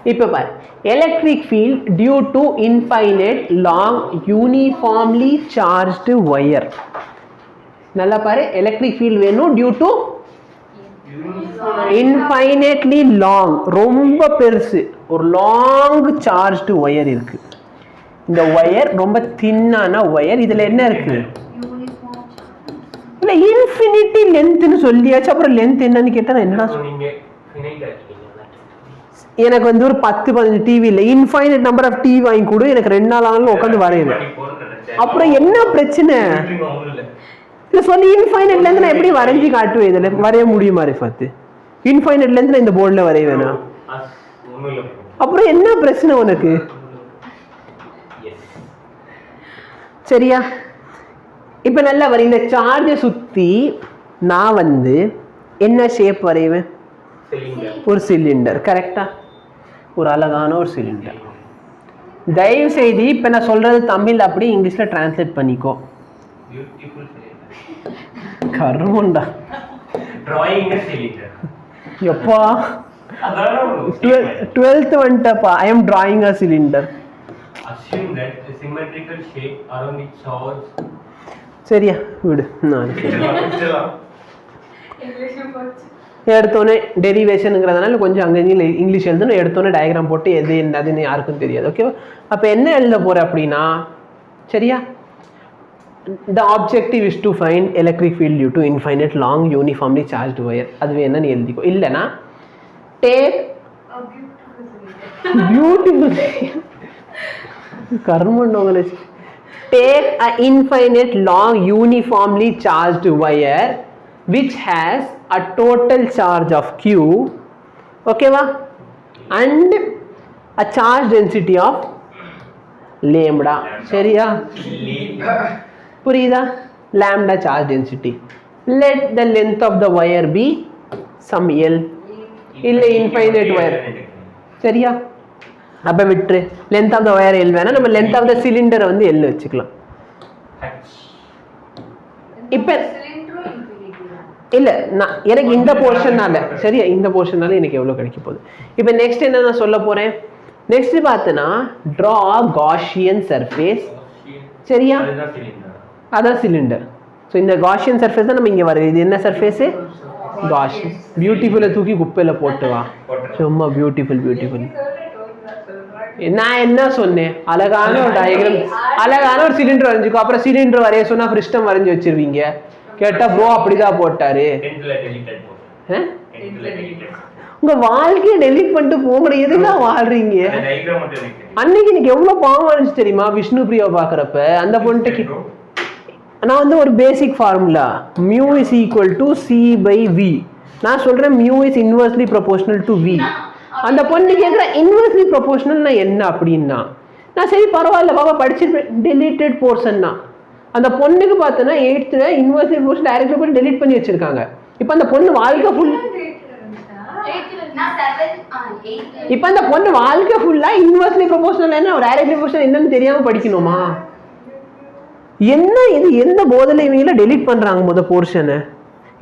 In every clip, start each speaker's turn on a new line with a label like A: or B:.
A: இப்போ பாரு, electric field due to infinite long uniformly charged wire. நல்லா பாரு, எலக்ட்ரிக் ஃபீல்ட் வேணும் டியூ டு இன்ஃபைனைட்லி லாங், ரொம்ப பெருசு, ஒரு லாங் சார்ஜ்டு ஒயர் இருக்கு. இந்த ஒயர் ரொம்ப தின்னான ஒயர். இதுல என்ன இருக்கு? இல்ல இன்ஃபினிட்டி லென்த்னு சொல்லியாச்சு. அப்புறம் லென்த் என்னன்னு கேட்டா என்னடா எனக்கு வந்து ஒரு 10-15 டிவி இல்லை, இன்ஃபைனைட் நம்பர் ஆஃப் டிவி வாங்கி கொடு, எனக்கு 2 நாள் ஆனாலும் உட்காந்து வரையுவேன். அப்புறம் என்ன பிரச்சனை? இல்லை சொல்லி இன்ஃபைனைட்ல இருந்து நான் எப்படி வரைஞ்சி காட்டுவேன்? இதுல வரைய முடியுமா ரிஃபாத்? இன்ஃபைனைட்ல இருந்து நான் இந்த போர்டில் வரைவேனா? அப்புறம் என்ன பிரச்சனை உனக்கு? சரியா? இப்ப நல்லா வரை. இந்த சார்ஜை சுத்தி நான் வந்து என்ன ஷேப் வரைவேன்? ஒரு சிலிண்டர். கரெக்டா? ஒரு அழகான ஒரு சிலிண்டர். தயவு செய்து இப்ப நான் சொல்றது தமிழ் அப்படி இங்கிலீஷ்ல டிரான்ஸ்லேட் பண்ணிக்கோ. கர்மண்டா எப்பா 12th வந்துட்டப்பா. I am drawing a cylinder.
B: Assume that the symmetrical shape around its charge.
A: சரியா விடு. நான் எடுத்தோன்னே டெரிவேஷனுங்கிறதுனால கொஞ்சம் அங்கே இங்கிலீஷ் எழுதணும். எடுத்தோன்னே டயக்ராம் போட்டு எது என்னதுன்னு யாருக்கும் தெரியாது. ஓகேவா? அப்போ என்ன எழுத போற அப்படின்னா, சரியா, the objective is to find electric field due to infinite long uniformly charged wire. அது வேணா எழுதிக்கோ. இல்லைன்னா take beautiful கர்மண்டோங்களே, take a infinite long uniformly charged wire which has a total charge of q, okay va, and a charge density of lambda. சரியா? புரியுதா? lambda charge density. Let the length of the wire be some L. இல்ல infinite wire. சரியா? அப்ப விட்டுரு. length of the wire L வேணா, நம்ம length of the cylinder வந்து L வச்சுக்கலாம். இப்ப இல்ல நான் எனக்கு இந்த போர்ஷனால, சரியா, இந்த போர்ஷனால எனக்கு எவ்வளவு கிடைக்க போகுது. இப்போ நெக்ஸ்ட் என்ன நான் சொல்ல போறேன்? நெக்ஸ்ட் பார்த்தனா draw Gaussian surface. சரியா? அதான் சிலிண்டர். ஸோ இந்த Gaussian surface தான் நம்ம இங்க வருது. இது என்ன சர்ஃபேஸ்? Gaussian. பியூட்டிஃபுல்ல தூக்கி குப்பையில போட்டு வா. சும்மா பியூட்டிஃபுல் பியூட்டிஃபுல். நான் என்ன சொன்னேன்? அழகான ஒரு டயக்ராம், அழகான ஒரு சிலிண்டர் வரைஞ்சிக்கோ. அப்புறம் சிலிண்டர் வரைய சொன்னா பிரிஸ்டம் வரைஞ்சி வச்சிருவீங்க. கேட்டா ப்ரோ அப்படிதான் போட்டாரு. உங்க வாழ்க்கையை டெலிட் பண்ணிட்டு போகிற எதுதான் வாழ்றீங்க? அன்னைக்கு எனக்கு எவ்வளவு பாவம் இருந்துச்சு தெரியுமா? விஷ்ணு பிரியா பாக்குறப்ப அந்த பொண்ணுக்கு நான் வந்து ஒரு பேசிக் formula mu is equal to c by v. நான் சொல்றேன் mu is inversely proportional to v. அந்த பொண்ணு கேட்குற இன்வெர்ஸ்லி ப்ரொபோர்ஷனல் என்ன அப்படின்னா, நான் சரி பரவாயில்ல பாப்பா படிச்சிருப்பேன். டெலிட்டட் போர்ஷன் தான். அந்த பொண்ணுக்கு பார்த்தோன்னா 8th இன்வெர்ஸ்லி ப்ரொபோர்ஷன் டைரக்ட்லி போட்டு டெலிட் பண்ணி வச்சிருக்காங்க. இப்போ அந்த பொண்ணு வாழ்க்கை ஃபுல் இப்போ அந்த பொண்ணு வாழ்க்கை ஃபுல்லா இன்வெர்ஸ்லி ப்ரொபோர்ஷனல் என்ன டைரக்ட்லி ப்ரொபோர்ஷனல் என்னன்னு தெரியாம படிக்கணுமா? என்ன இது? எந்த போதலை இவங்கள டெலிட் பண்றாங்க? முத போர்ஷனை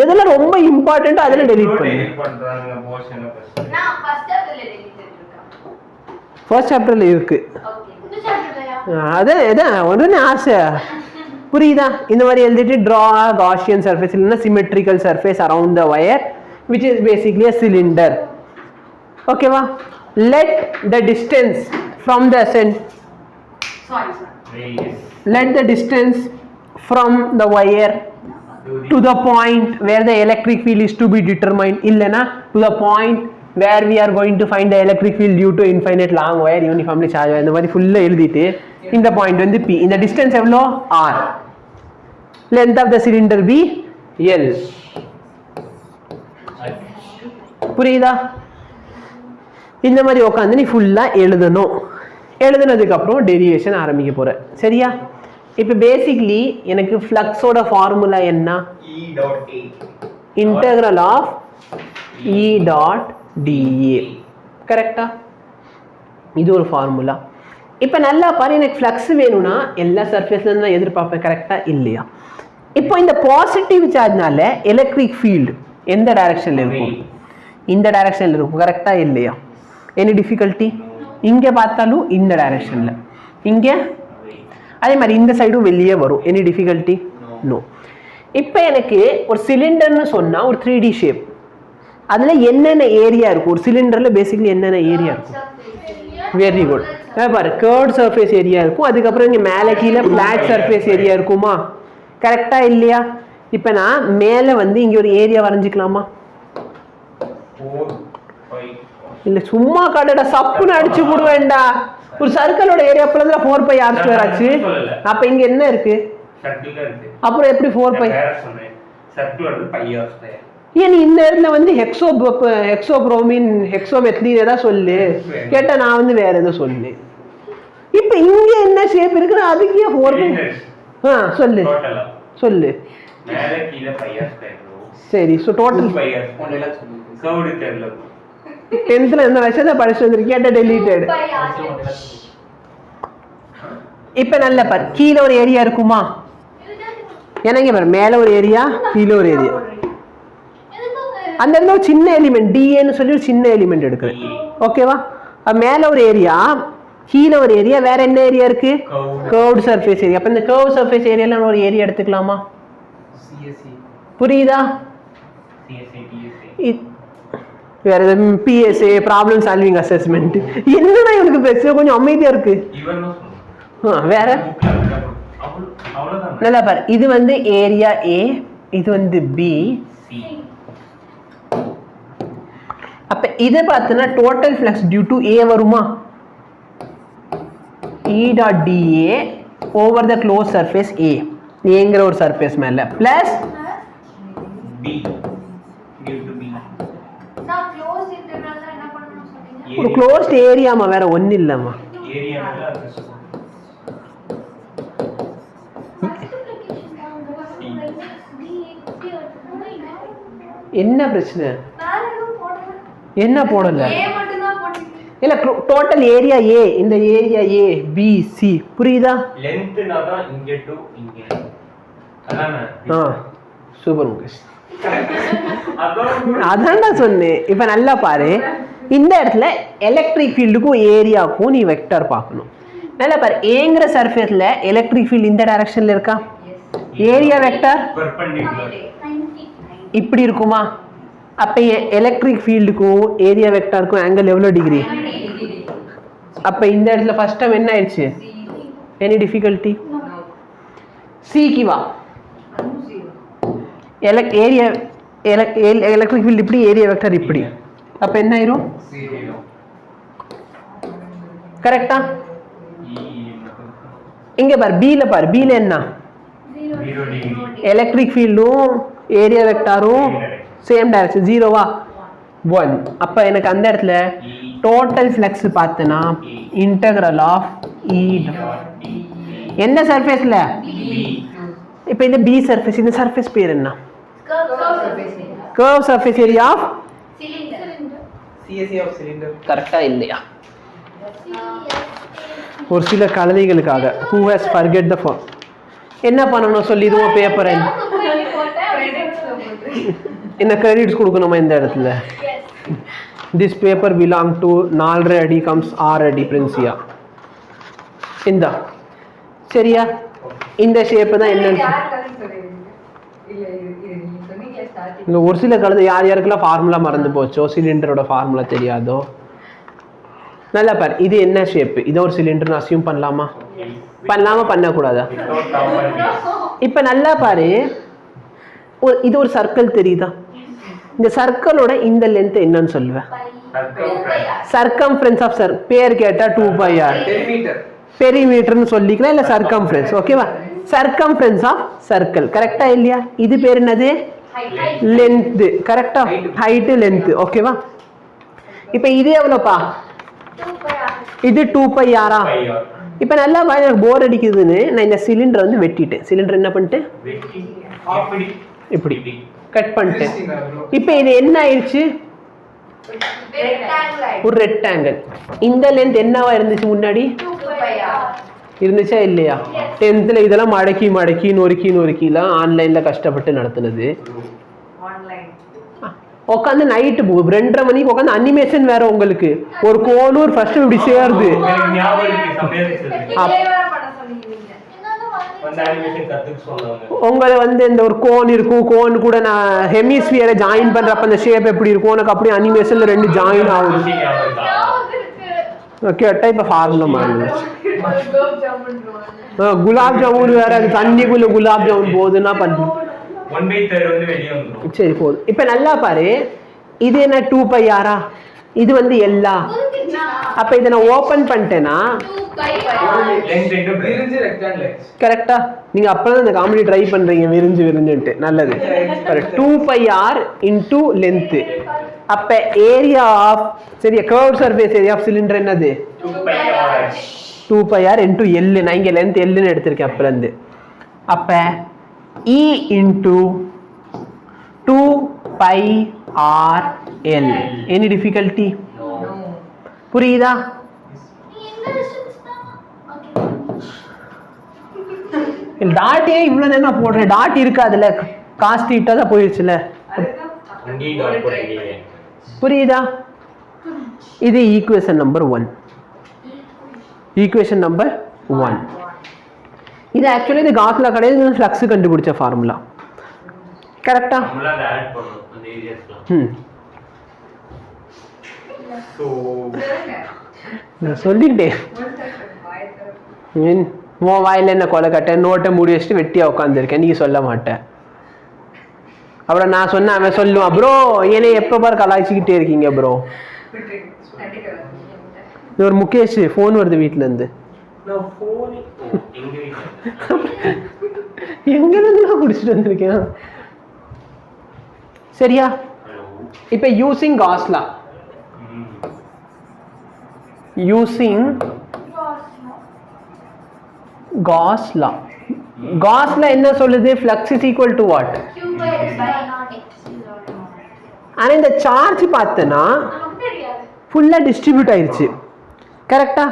A: எதெல்லாம் ரொம்ப இம்பார்ட்டன்ட் அதெல்லாம் டெலிட் பண்றாங்க. ஃபர்ஸ்ட் சாப்டர்ல இருக்கு. அதான் ஒன்று ஆசை. புரியுதா? இந்த மாதிரி எழுதிட்டு draw a Gaussian surface இல்லைன்னா symmetrical surface around the wire which is basically a cylinder. ஓகேவா? Let the distance from the let the distance from the wire to the point where the electric field is to be determined illana to the point where we are going to find the electric field due to infinite long wire uniformly charged. இந்த மாதிரி ஃபுல்லா எழுதிட்டு இந்த point வந்து p, இந்த distance எவ்வளோ? r. length of the cylinder b l. புரியுதா? இந்த மாதிரி உட்காந்து நீ ஃபுல்லா எழுதணும். எழுதுனதுக்கு அப்புறம் டெரிவேஷன் ஆரம்பிக்க போற. சரியா? இப்போ பேசிக்கலி எனக்கு ஃப்ளக்ஸோட ஃபார்முலா என்ன? Integral of E dot dA. கரெக்டா? இது ஒரு ஃபார்முலா. இப்போ நல்லா பாரு, எனக்கு ஃப்ளக்ஸ் வேணும்னா எல்லா சர்ஃபேஸ்ல இருந்து நான் எதிர்பார்ப்பேன். கரெக்டா இல்லையா? இப்போ இந்த பாசிட்டிவ் சார்ஜ்னால எலக்ட்ரிக் ஃபீல்டு எந்த டைரக்ஷன்ல இருக்கும்? இந்த டைரக்ஷன்ல இருக்கும். கரெக்டா இல்லையா? Any difficulty? இங்கே பார்த்தாலும் இந்த டைரக்ஷனில், இங்கே அதே மாதிரி இந்த சைடும் வெளியே வரும். Any difficulty? நோ. இப்போ எனக்கு ஒரு சிலிண்டர்னு சொன்னால் ஒரு 3D ஷேப், அதில் என்னென்ன ஏரியா இருக்கும்? ஒரு சிலிண்டரில் பேசிக்கலி என்னென்ன ஏரியா இருக்கும்? Very good. பாரு, கர்வ்ட் சர்ஃபேஸ் ஏரியா இருக்கும், அதுக்கப்புறம் இங்கே மேலே கீழே ஃப்ளாட் சர்ஃபேஸ் ஏரியா இருக்குமா? கரெக்டாக இல்லையா? இப்போ நான் மேலே வந்து இங்கே ஒரு ஏரியா வரைஞ்சிக்கலாமா? இல்லை, சும்மா கடடா சப்புன்னு அடிச்சு போடுவேன்டா. ஒரு சர்க்கிளோட ஏரியா பிளஸ் 4πr² ஆச்சு. அப்போ இங்கே என்ன இருக்கு? அப்புறம் எப்படி 4π? ஏன் இந்த இடத்துல வந்து ஹெக்ஸோப்ரோமின் ஹெக்ஸோமெத்லீன் ஏதாவது சொல்லு கேட்டா, நான் வந்து வேற ஏதோ சொல்லு. இப்ப இங்க என்ன ஷேப் இருக்கு? அதுக்கு 4π? சொல்லு சொல்லு. சரி, ஸோ டோட்டல் 10th இந்த வருஷத்தை படிச்சு வந்துருக்கு, கேட்ட டெலீட்டட். இப்ப நல்ல பாரு, கீழே ஒரு ஏரியா இருக்குமா? எனக்கு பாரு, மேல ஒரு ஏரியா, கீழே ஒரு ஏரியா. அந்த இடத்துல ஒரு சின்ன எலிமெண்ட் டிஏன்னு சொல்லி ஒரு சின்ன எலிமெண்ட் எடுக்கிறேன். ஓகேவா? மேல ஒரு ஏரியா, கீழே ஒரு ஏரியா, வேற என்ன ஏரியா இருக்கு? Curved surface area. அப்ப இந்த கர்வ் சர்ஃபேஸ் ஏரியால ஒரு ஏரியா எடுத்துக்கலாமா? புரியுதா? வேற எதாவது பிஎஸ்ஏ, ப்ராப்ளம் சால்விங் அசஸ்மெண்ட். என்னடா இவனுக்கு பேச கொஞ்சம் அமைதியா இருக்கு. வேற நல்லா பாரு, இது வந்து ஏரியா ஏ, இது வந்து பி. அப்ப இதை பார்த்தனா டோட்டல் ஃப்ளக்ஸ் டியூ டு ஏ வருமா? E dot dA over the closed surface A, ஏங்கிற ஒரு சர்ஃபேஸ் மேல plus B due to B. நான் க்ளோஸ்ட் இன்டர்வல்ல என்ன பண்ணனும் சொல்றீங்க? ஒரு க்ளோஸ்ட் ஏரியாமா, வேற ஒண்ணு இல்லமா. ஏரியால என்ன பிரச்சனை? என்ன போடல? ஏ மட்டும் தான் போடுறீங்க. இல்ல, டோட்டல் ஏரியா ஏ, இந்த ஏரியா ஏ பி சி. புரியுதா? லெந்த்னா தான் இங்க டு இங்க. அதானே? சூப்பர் முகேஷ். அதான்டா சொன்னேன். இப்ப நல்லா பாரு, இந்த இடத்துல எலக்ட்ரிக் ஃபீல்டுக்கும் ஏரியாவுக்கும் நீ வெக்டர் பார்க்கணும். நல்லா பாரு, ஏங்கிற சர்ஃபேஸ்ல எலக்ட்ரிக் ஃபீல்ட் இந்த டைரக்ஷன்ல இருக்கா? ஏரியா வெக்டர் இப்படி இருக்குமா? அப்ப எலக்ட்ரிக் ஃபீல்டுக்கும் ஏரியா வெக்டருக்கும் ஆங்கிள் எவ்வளவு டிகிரி? அப்ப இந்த இடத்துல ஃபர்ஸ்ட் டைம் என்ன ஆயிடுச்சு? Any difficulty? சிக்கு வா. ஏரியா எலக்ட்ரிக் ஃபீல்ட் இப்படி, ஏரியா வெக்டர் இப்படி. அப்ப என்ன ஆயிரும்? கரெக்டா? இங்க பாரு, பில பாரு, பில என்ன? எலக்ட்ரிக் ஃபீல்டும் ஏரியா வெக்டரும் சேம் டைரக்ஷன், 0வா? 1. அப்ப எனக்கு அந்த இடத்துல டோட்டல் ஃப்ளக்ஸ் பார்த்தனா இன்டகிரல் ஆஃப் E எந்த சர்ஃபேஸ்ல? இப்போ இந்த பி சர்ஃபேஸ், இந்த சர்ஃபேஸ் பேர் என்ன? Curve surface area of cylinder. CSE of cylinder. கரெக்ட்டா இல்லையா? ஒரு சில கலவைகளுக்காக who has forget the form என்ன பண்ணணும் சொல்லிடுவோம். பேப்பர் என்ன கிரெடிட்ஸ் கொடுக்கணுமா இந்த இடத்துல? திஸ் பேப்பர் பிலாங் டு 4.5 அடி கம்ஸ் 6 அடி பிரின்சியா. இந்த சரியா? இந்த ஷேப் தான் என்னன்னு இங்க ஒரு சில கலந்து யார் யாருக்கெல்லாம் ஃபார்முலா மறந்து போச்சோ, சிலிண்டரோட ஃபார்முலா தெரியாதோ. நல்லா பாரு, இது என்ன ஷேப்? இதை ஒரு சிலிண்டர்னு அசியூம் பண்ணலாமா? பண்ணலாமா பண்ணக்கூடாதா? இப்ப நல்லா பாரு, இது ஒரு சர்க்கிள் தெரியுதா? இந்த சர்க்கிளோட இந்த லென்த் என்னன்னு சொல்லுவேன்? சர்க்கம்ஃபரன்ஸ் ஆஃப் பேர் கேட்டா 2πr பெரிமீட்டர்னு சொல்லிக்கலாம், இல்ல சர்க்கம்ஃபரன்ஸ். ஓகேவா? Circumference of circle. கரெக்டா இல்லையா? இது பேர் என்னது? லென்த். கரெக்டா? Height length. ஓகேவா? இப்ப இது எவ்வளவுப்பா? இது 2πr. இப்ப நல்லா எனக்கு போர் அடிக்குதுன்னு நான் இந்த சிலிண்டர் வந்து வெட்டிட்டேன். சிலிண்டர் என்ன பண்ணிட்டு இப்படி கட் பண்ணிட்டேன். இப்ப இது என்ன ஆயிடுச்சு? ஒரு ரெக்டாங்கிள். இந்த லென்த் என்னவா இருந்துச்சு முன்னாடி? இருந்துச்சா இல்லையா? 10th இதெல்லாம் மடக்கி நொறுக்கிலாம் ஆன்லைன்ல கஷ்டப்பட்டு நடத்துனது. உட்காந்து நைட்டு 2:30 மணிக்கு உட்காந்து அனிமேஷன் வேற உங்களுக்கு ஒரு கோனூர் ஃபர்ஸ்ட் இப்படி சேருது உங்களை வந்து இந்த ஒரு கோன் இருக்கும் கோன் கூட நான் ஹெமிஸ்பியரை ஜாயின் பண்றப்ப அந்த ஷேப் எப்படி இருக்கும் உனக்கு அப்படியே அனிமேஷன்ல 2 ஜாயின் ஆகுது ஓகே டைப் ஆஃப் ஃபார்முலா மாதிரி குலாப் ஜாமுன் வேற அது தண்ணிக்குள்ள குலாப் ஜாமுன் போகுதுன்னா பண்ணும் சரி போதும். இப்ப நல்லா பாரு இது என்ன 2πr இது வந்து எல்லா அப்ப இதை நான் ஓபன் பண்ணிட்டேன்னா கரெக்டா நீங்க அப்பதான் இந்த காமெடி ட்ரை பண்றீங்க விரிஞ்சுட்டு நல்லது 2πr into length அப்ப ஏரியா ஆஃப் சரியா curve surface area of cylinder என்னது 2πr into L நான் இங்க லென்த் L ன்னு எடுத்திருக்கேன் அப்பல இருந்து அப்ப E into 2πrl any difficulty புரியுதா டாட் ஏன் இவ்வளவு நேரம் போடுறேன் டாட் இருக்காதுல்ல காஸ்ட் இட்டா தான் போயிடுச்சுல புரியுதா இது ஈக்குவேஷன் நம்பர் 1 ஈக்குவேஷன் நம்பர் 1 இது ஆக்சுவலி இது காஸ்லா கிடையாது ஃப்ளக்ஸ் கண்டுபிடிச்ச ஃபார்முலா கரெக்டா சொல்லிட்டேன் உன் வாயில என்ன கொலை கட்ட நோட்டை மூடி வச்சுட்டு வெட்டியா உட்காந்துருக்கேன் நீ சொல்ல மாட்டேன் அப்புறம் நான் சொன்ன அவன் சொல்லுவான் ப்ரோ ஏனே எப்ப பாரு கலாய்ச்சிக்கிட்டே இருக்கீங்க ப்ரோ ஒரு முகேஷ் ஃபோன் வருது வீட்டுல இருந்து எங்க இருந்து நான் குடிச்சிட்டு வந்திருக்கேன் சரியா இப்ப யூசிங் காஸ்லா காஸ்லா என்ன சொல்லுது flux is equal to what ஆனா இந்த சார்ஜ் பார்த்தனா ஃபுல்லா டிஸ்ட்ரிபியூட் ஆயிருச்சு கரெக்டா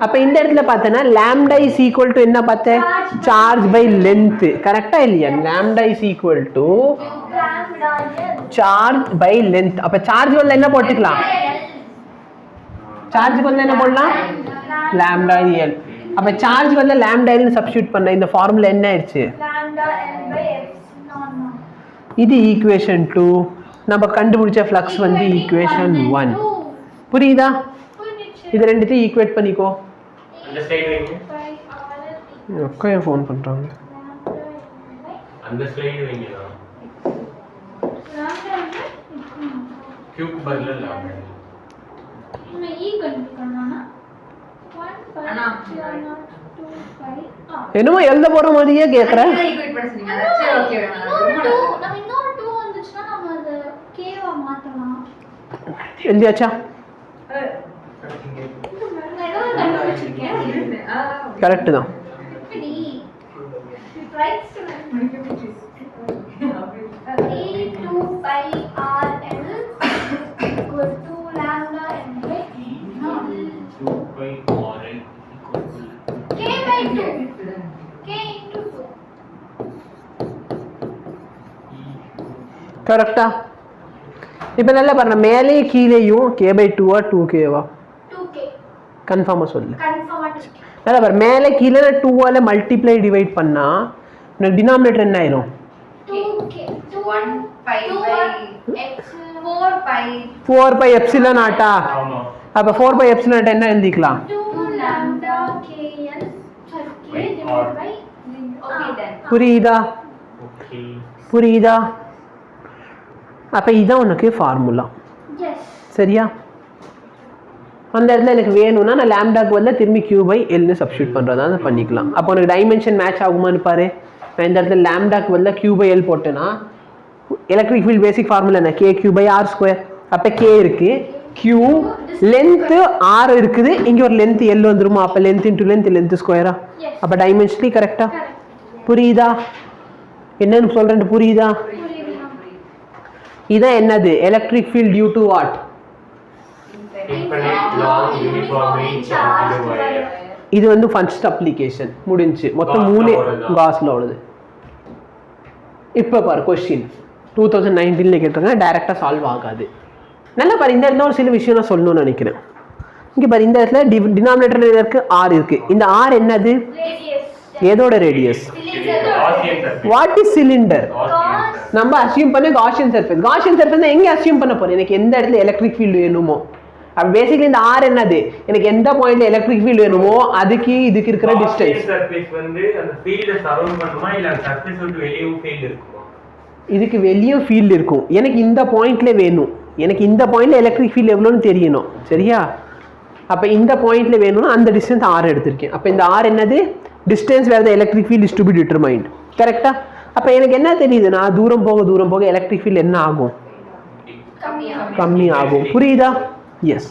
A: அப்ப இந்த இடத்துல பார்த்தனா lambda is equal to என்ன பார்த்த சார்ஜ் பை லென்த் கரெக்டா இல்லையா lambda is equal to charge by length அப்ப சார்ஜ் வந்து என்ன போட்டுக்கலாம் சார்ஜ் வந்து என்ன போடலாம் lambda l அப்ப சார்ஜ் வந்து lambda l னு சப்ஸ்டிட்யூட் பண்ண இந்த ஃபார்முலா என்ன ஆயிருச்சு இது ஈக்குவேஷன் 2 நம்ம கண்டுபிடிச்ச ஃப்ளக்ஸ் வந்து ஈக்குவேஷன் 1 புரியுதா இது ரெண்டுத்தையும் ஈக்குவேட் பண்ணிக்கோ
B: அந்த ஸ்லைடு வைங்க
A: அக்கா ஏன் ஃபோன் பண்றாங்க
B: அந்த ஸ்லைடு வைங்க கியூப் பதிலா லாம்டா
C: நம்ம ஈ கண்டுபிடிக்கணும்னா 1
A: என்னமோ எழுத போற மாதிரியே கேக்குற
C: ஈக்குவேட் பண்ண சொன்னீங்க சரி ஓகே நம்ம இன்னொரு 2 வந்துச்சுனா நம்ம அத k வா மாத்தலாம்
A: எழுதியாச்சா கரெக்ட் தான் கரெக்டா இப்ப நல்லா பாருங்க மேலே கீழேயும் k/2 2k கன்ஃபார்மா சொல்லு நல்லா பாரு மேலே கீழே 2 ஆல மல்டிப்ளை டிவைட் பண்ணா உனக்கு டினாமினேட்டர் என்ன ஆயிரும் 4π எப்சிலன் ஆட்டா அப்ப 4π எப்சிலன் ஆட்டா என்ன எழுதிக்கலாம் புரியுதா புரியுதா அப்ப இதான் உனக்கு ஃபார்முலா சரியா அந்த இடத்துல எனக்கு வேணும்னா நான் லாம்டாக்கு வந்து திரும்பி q/l னு சப்ஸ்டிட்யூட் பண்றதா பண்ணிக்கலாம் அப்போ உனக்கு டைமென்ஷன் மேட்ச் ஆகுமான்னு பாரு நான் இந்த இடத்துல லாம்டாக்கு வந்து q/l போட்டேன்னா எலக்ட்ரிக் ஃபீல்ட் பேசிக் ஃபார்முலா என்ன kq/r². அப்போ k இருக்கு q லென்த் r இருக்குது இங்க ஒரு லென்த் l வந்துருமா அப்போ லென்த் இன்டு லென்த் ஸ்கொயரா அப்போ டைமென்ஷனலி கரெக்ட்டா புரியுதா என்னன்னு சொல்றேன் புரியுதா இதான் என்னது electric field due to what இது வந்து ஃபர்ஸ்ட் அப்ளிகேஷன் முடிஞ்சு மொத்தம் 3 காஸ்ல உள்ளது இப்போ பாரு क्वेश्चन 2019 கேட்டிருக்காங்க, டைரெக்டாக சால்வ் ஆகாது. நல்லா பாரு, இந்த இடத்துல ஒரு சில விஷயம் நான் சொல்லணும்னு நினைக்கிறேன். இங்கே பாரு, இந்த இடத்துல டினாமினேட்டர் இருக்கு, ஆர் இருக்கு. இந்த ஆர் என்னது? எதோட ரேடியஸ்? What is cylinder? நம்ம அசியூம் பண்ண காஷியன் சர்ஃபேஸ். காஷியன் சர்ஃபேஸ் எங்க அசியூம் பண்ண போறேன்? எனக்கு எந்த இடத்துல எலக்ட்ரிக் ஃபீல்டு வேணுமோ, அப்ப பேசிக்கலி இந்த ஆர் என்னது? எனக்கு எந்த பாயிண்ட்ல எலக்ட்ரிக் ஃபீல்டு வேணுமோ அதுக்கு இதுக்கு இருக்கிற டிஸ்டன்ஸ்.
B: சர்ஃபேஸ் வந்து அந்த ஃபீல்ட சரவுண்ட் பண்ணுமா இல்ல அந்த சர்ஃபேஸ் விட்டு வெளியவும் ஃபீல்ட் இருக்குமா?
A: இதுக்கு வெளியே ஃபீல்டு இருக்கும். எனக்கு இந்த பாயிண்ட்ல வேணும், எனக்கு இந்த பாயிண்ட்ல எலக்ட்ரிக் ஃபீல்டு எவ்வளோன்னு தெரியணும், சரியா? அப்போ இந்த பாயிண்ட்ல வேணும்னா அந்த டிஸ்டன்ஸ் ஆர் எடுத்திருக்கேன். அப்போ இந்த ஆர் என்னது? Distance where the electric field is to be determined. கரெக்டா? அப்போ எனக்கு என்ன தெரியுதுன்னா, தூரம் போக எலக்ட்ரிக் ஃபீல்ட் என்ன ஆகும்? கம்மி ஆகும். புரியுதா? எஸ்.